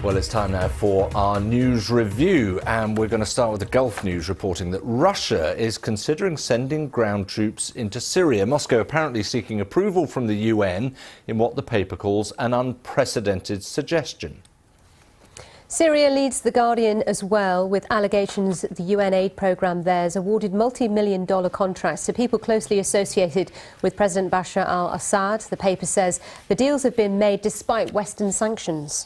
Well, it's time now for our news review, and we're going to start with the Gulf News reporting that Russia is considering sending ground troops into Syria. Moscow apparently seeking approval from the UN in what the paper calls an unprecedented suggestion. Syria leads The Guardian as well, with allegations that the UN aid programme there has awarded multi-million-dollar contracts to people closely associated with President Bashar al-Assad. The paper says the deals have been made despite Western sanctions.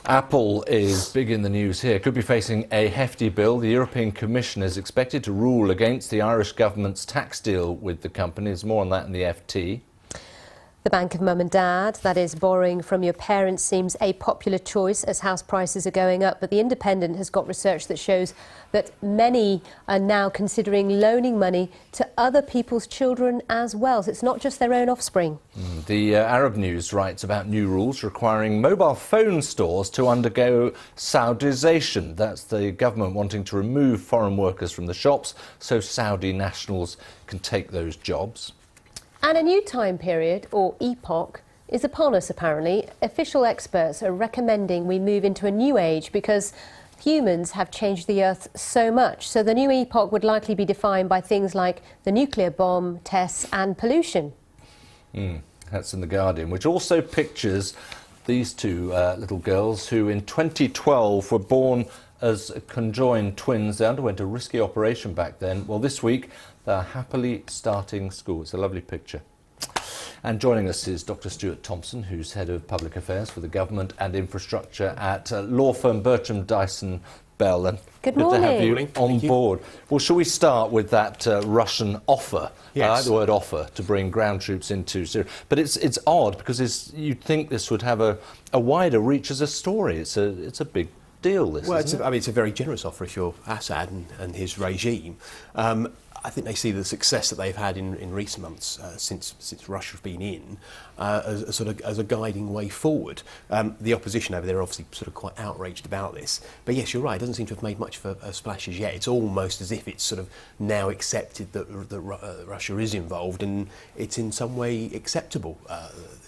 Apple is big in the news here. Could be facing a hefty bill. The European Commission is expected to rule against the Irish government's tax deal with the company. There's more on that in the FT. The Bank of Mum and Dad, that is, borrowing from your parents, seems a popular choice as house prices are going up. But The Independent has got research that shows that many are now considering loaning money to other people's children as well. So it's not just their own offspring. The Arab News writes about new rules requiring mobile phone stores to undergo Saudization. That's the government wanting to remove foreign workers from the shops so Saudi nationals can take those jobs. And a new time period, or epoch, is upon us, apparently. Official experts are recommending we move into a new age because humans have changed the Earth so much. So the new epoch would likely be defined by things like the nuclear bomb tests and pollution. That's in The Guardian, which also pictures these two little girls who in 2012 were born as conjoined twins. They underwent a risky operation back then. Well, this week, they're happily starting school. It's a lovely picture. And joining us is Dr. Stuart Thompson, who's Head of Public Affairs for the Government and Infrastructure at law firm Bertram Dyson Bell. And good morning. To have you on board. Well, shall we start with that Russian offer? Yes. I like the word offer, to bring ground troops into Syria. But it's odd because you'd think this would have a wider reach as a story. It's a big deal, this, well, isn't it? it's a very generous offer if you're Assad and his regime. I think they see the success that they've had in recent months since Russia's been in as a guiding way forward. The opposition over there are obviously sort of quite outraged about this. But yes, you're right, it doesn't seem to have made much of a splash as yet. It's almost as if it's sort of now accepted that Russia is involved and it's in some way acceptable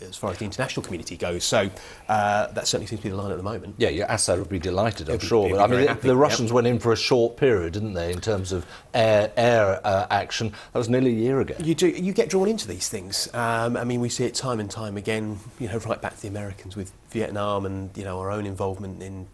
as far as the international community goes. So that certainly seems to be the line at the moment. Yeah, Assad would be delighted, I'm sure. But I mean, the Russians went in for a short period, didn't they, in terms of air action. That was nearly a year ago. You get drawn into these things. I mean, we see it time and time again, right back to the Americans with Vietnam and, our own involvement in,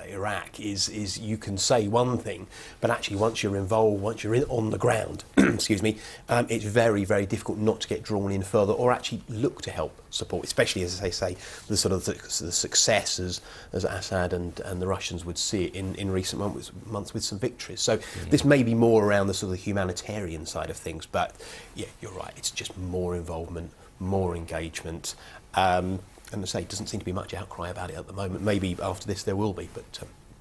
Iraq is you can say one thing, but actually once you're involved, once you're on the ground, excuse me, it's very, very difficult not to get drawn in further or actually look to help support, especially, as I say, the sort of the success as Assad and the Russians would see it in recent months with some victories. So this may be more around the sort of humanitarian side of things, but yeah, you're right, it's just more involvement, more engagement. And as I say, it doesn't seem to be much outcry about it at the moment. Maybe after this there will be, but...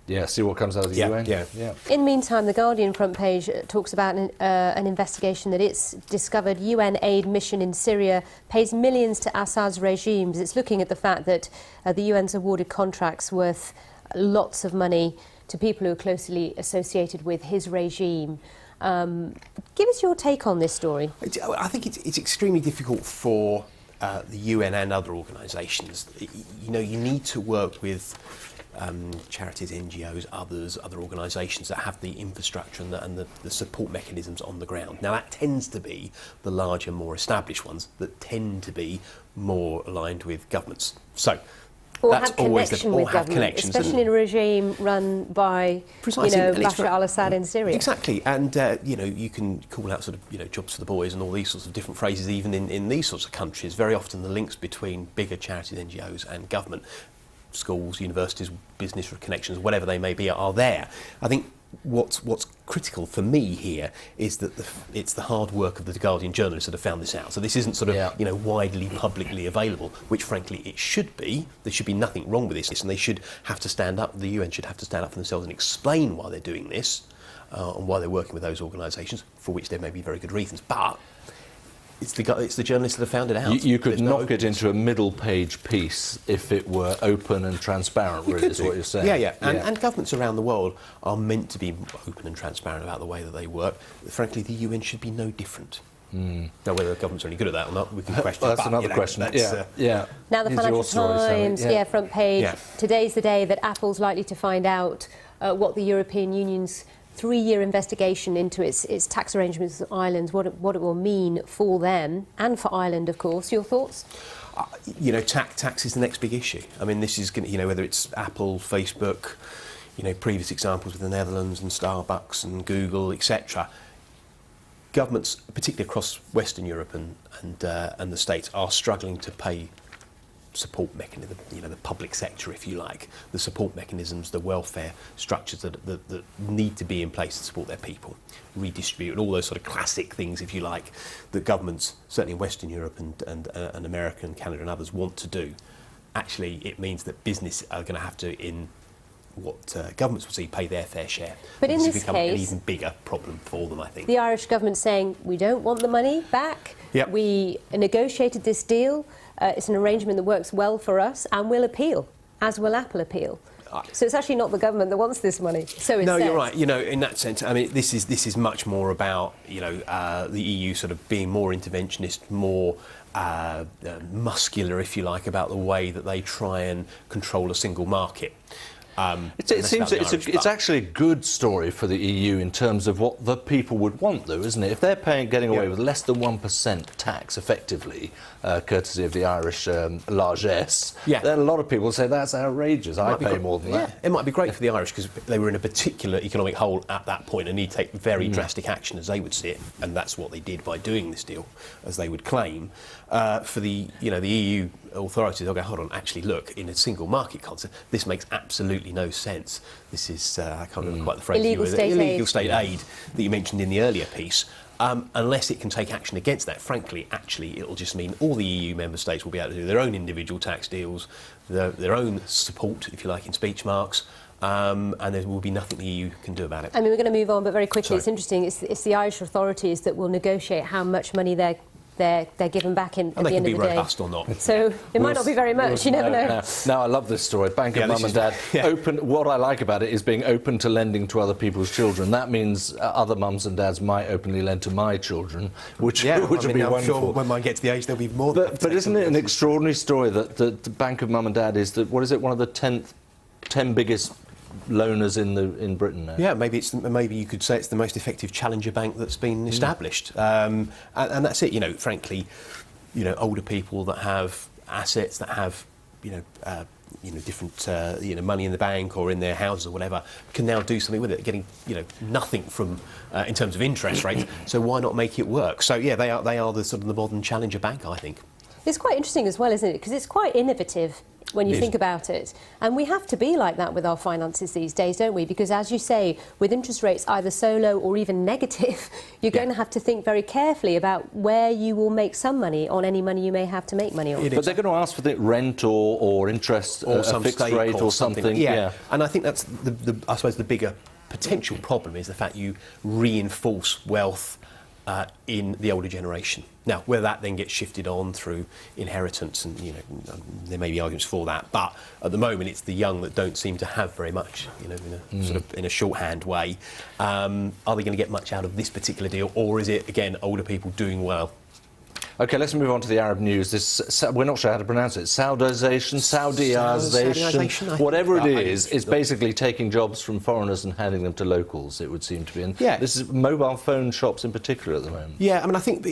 yeah, see what comes out of the UN. Yeah. In the meantime, The Guardian front page talks about an investigation that it's discovered UN aid mission in Syria pays millions to Assad's regimes. It's looking at the fact that the UN's awarded contracts worth lots of money to people who are closely associated with his regime. Give us your take on this story. I think it's extremely difficult for the UN and other organisations. You need to work with charities, NGOs, other organisations that have the infrastructure and the support mechanisms on the ground. Now that tends to be the larger, more established ones that tend to be more aligned with governments. So or that's have always connection with government, especially in a regime run by Bashar al-Assad in Syria. Exactly, and you can call out sort of jobs for the boys and all these sorts of different phrases even in these sorts of countries. Very often the links between bigger charities, NGOs and government, schools, universities, business connections, whatever they may be, are there. I think what's critical for me here is that it's the hard work of the Guardian journalists that have found this out. So this isn't sort of widely publicly available, which frankly it should be. There should be nothing wrong with this, and they should have to stand up. The UN should have to stand up for themselves and explain why they're doing this and why they're working with those organisations, for which there may be very good reasons. But It's the journalists that have found it out. You could There's no knock it into a middle page piece if it were open and transparent, really, is what you're saying. Yeah. And governments around the world are meant to be open and transparent about the way that they work. Frankly, the UN should be no different. Now, whether the government's are any good at that or not, we can question. Well, that's another question. Now, the Here's Financial your story, Sally. Times, front page. Yeah. Today's the day that Apple's likely to find out what the European Union's 3-year investigation into its tax arrangements with Ireland, what it will mean for them and for Ireland, of course. Your thoughts? Tax is the next big issue. I mean, this is going to, whether it's Apple, Facebook, previous examples with the Netherlands and Starbucks and Google, etc. Governments, particularly across Western Europe and the States, are struggling to pay support mechanism, the public sector, if you like, the support mechanisms, the welfare structures that need to be in place to support their people, redistribute, and all those sort of classic things, if you like, that governments, certainly in Western Europe and America and Canada and others, want to do. Actually, it means that business are going to have to, in what governments will see, pay their fair share. But in this this has become an case, even bigger problem for them, I think. the Irish government saying, we don't want the money back. Yep. We negotiated this deal. It's an arrangement that works well for us, and we'll appeal, as will Apple appeal. So it's actually not the government that wants this money. So it's you're right. In that sense, I mean, this is much more about the EU sort of being more interventionist, more muscular, if you like, about the way that they try and control a single market. It seems it's actually a good story for the EU in terms of what the people would want, though, isn't it? If they're getting away with less than 1% tax, effectively, courtesy of the Irish largesse, then a lot of people say that's outrageous. I pay more than that. It might be great for the Irish because they were in a particular economic hole at that point and need to take very drastic action, as they would see it, and that's what they did by doing this deal, as they would claim. For the EU authorities, they'll go, hold on, actually, look, in a single market concept, this makes absolutely no sense. This is, I can't remember quite the phrase, illegal state aid that you mentioned in the earlier piece. Unless it can take action against that, frankly, actually, it'll just mean all the EU member states will be able to do their own individual tax deals, their own support, if you like, in speech marks, and there will be nothing the EU can do about it. I mean, we're going to move on, but very quickly, Sorry. it's interesting. It's the Irish authorities that will negotiate how much money they're given back at the end of the day. And they can be robust or not. So it might not be very much, you never know. Now, I love this story. Bank of Mum and Dad, open. What I like about it is being open to lending to other people's children. That means other mums and dads might openly lend to my children, which would be wonderful. I'm sure when mine gets to the age, there'll be more. But isn't it an extraordinary story that the Bank of Mum and Dad is one of the 10 biggest loaners in Britain now? Yeah, maybe you could say it's the most effective challenger bank that's been established, and that's it. Frankly, older people that have assets, that have different money in the bank or in their houses or whatever, can now do something with it, getting nothing from in terms of interest rates. So why not make it work? So yeah, they are the sort of the modern challenger bank, I think. It's quite interesting as well, isn't it? Because it's quite innovative when you think about it. And we have to be like that with our finances these days, don't we? Because as you say, with interest rates either so low or even negative, you're going to have to think very carefully about where you will make some money on any money you may have to make money on. But they're going to ask for the rent or interest or some fixed rate or something. Yeah, and I think that's I suppose the bigger potential problem is the fact you reinforce wealth in the older generation. Now, whether that then gets shifted on through inheritance, and there may be arguments for that, but at the moment it's the young that don't seem to have very much, sort of in a shorthand way. Are they going to get much out of this particular deal, or is it again older people doing well? OK, let's move on to the Arab news. We're not sure how to pronounce it. Saudization, whatever it is, it's basically taking jobs from foreigners and handing them to locals, it would seem to be. And this is mobile phone shops in particular at the moment. Yeah, I mean, I think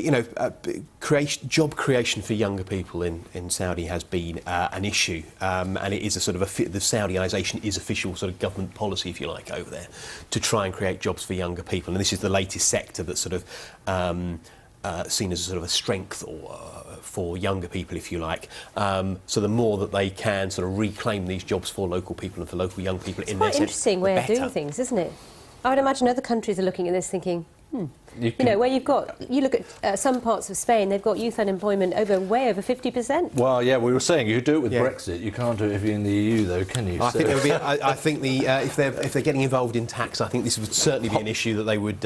job creation for younger people in Saudi has been an issue, and it is a sort of the Saudization is official sort of government policy, if you like, over there, to try and create jobs for younger people. And this is the latest sector that's sort of seen as a sort of a strength for younger people, if you like. So the more that they can sort of reclaim these jobs for local people and for local young people, it's quite an interesting way of doing things, isn't it? I would imagine other countries are looking at this thinking, You You know, where you look at some parts of Spain, they've got youth unemployment way over 50%. Well, yeah, we were saying you do it with Yeah. Brexit. You can't do it if you're in the EU, though, can you? I So- think there would be. I think if they're getting involved in tax, I think this would certainly be an issue that they would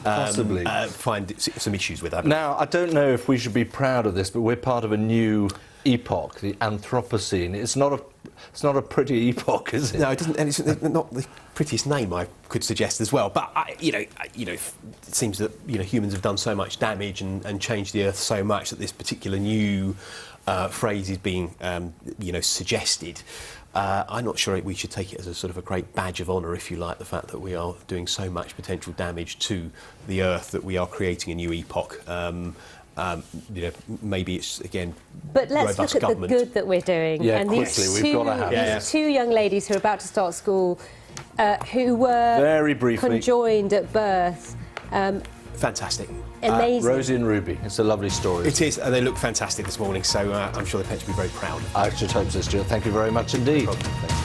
Possibly. find some issues with. Now, I don't know if we should be proud of this, but we're part of a new epoch, the Anthropocene. It's not a pretty epoch, is it? No, it doesn't, and it's not the prettiest name I could suggest as well. But it seems that humans have done so much damage and changed the earth so much that this particular new phrase is being suggested. I'm not sure we should take it as a sort of a great badge of honour, if you like, the fact that we are doing so much potential damage to the earth that we are creating a new epoch. Maybe it's again. But let's robust look at government. the good that we're doing. Yeah, and quickly, these we've gotta have it. these two young ladies who are about to start school, who were Very briefly. conjoined at birth. Fantastic. Amazing. Rosie and Ruby. It's a lovely story. It is, and they look fantastic this morning, so I'm sure the parents will be very proud. I should hope so, Stuart. Thank you very much indeed. No problem.